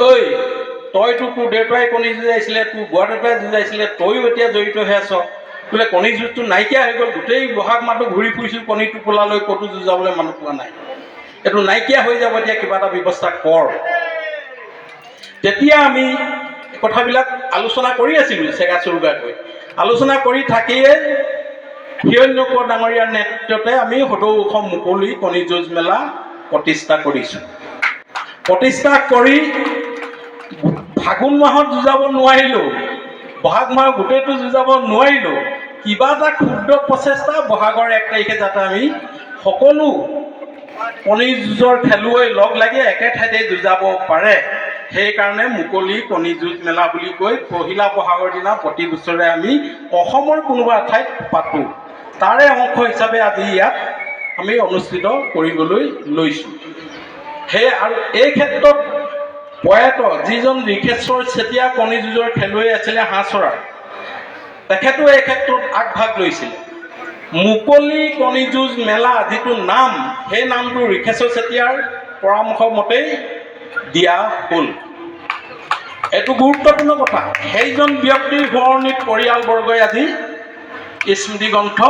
ঐ তইতো তোৰ দেউতাই কণী যুঁজাইছিলে, তোৰ বুঢ়া দেউতাই যুঁজাইছিলে, তইও এতিয়া জড়িত হৈ আছ। বোলে কণী যুঁজটো নাইকিয়া হৈ গ'ল, গোটেই বহাগ মাহটো ঘূৰি ফুৰিছোঁ, কণী টোপোলালৈ ক'তো যুঁজাবলৈ মানুহ পোৱা নাই। এইটো নাইকিয়া হৈ যাব, এতিয়া কিবা এটা ব্যৱস্থা কৰ। তেতিয়া আমি কথাবিলাক আলোচনা কৰি আছিলোঁ চেগা চুৰুগাকৈ। আলোচনা কৰি থাকিয়ে হিৰণ্যকৰ ডাঙৰীয়াৰ নেতৃত্বতে আমি সদৌ অসম মুকলি কণী যুঁজ মেলা প্ৰতিষ্ঠা কৰিছোঁ। প্ৰতিষ্ঠা কৰি ফাগুন মাহত যুঁজাব নোৱাৰিলোঁ, বহাগ মাহত গোটেইটো যুঁজাব নোৱাৰিলোঁ, কিবা এটা ক্ষুদ্ৰ প্ৰচেষ্টা বহাগৰ 1 তাৰিখে যাতে আমি সকলো কণী যুঁজৰ খেলুৱৈ লগ লাগি একে ঠাইতে যুঁজাব পাৰে, সেইকাৰণে মুকলি কণী যুঁজ মেলা বুলি কৈ পহিলা বহাগৰ দিনা প্ৰতি বছৰে আমি অসমৰ কোনোবা ঠাইত পাতোঁ। তাৰে অংশ হিচাপে আজি ইয়াত আমি অনুষ্ঠিত কৰিবলৈ লৈছোঁ। আৰু এই ক্ষেত্ৰত প্ৰয়াত যিজন ঋষেশ্বৰ চেতিয়া কণী যুঁজৰ খেলুৱৈ আছিলে হাঁহচৰাৰ, তেখেতো এই ক্ষেত্ৰত আগভাগ লৈছিলে। মুকলি কণী যুঁজ মেলা যিটো নাম, সেই নামটো ঋষেশ্বৰ চেতিয়াৰ পৰামৰ্শ মতেই দিয়া হ'ল। এইটো গুৰুত্বপূৰ্ণ কথা। সেইজন ব্যক্তিৰ সোঁৱৰণিত পৰিয়ালবৰ্গই আজি স্মৃতি গ্ৰন্থ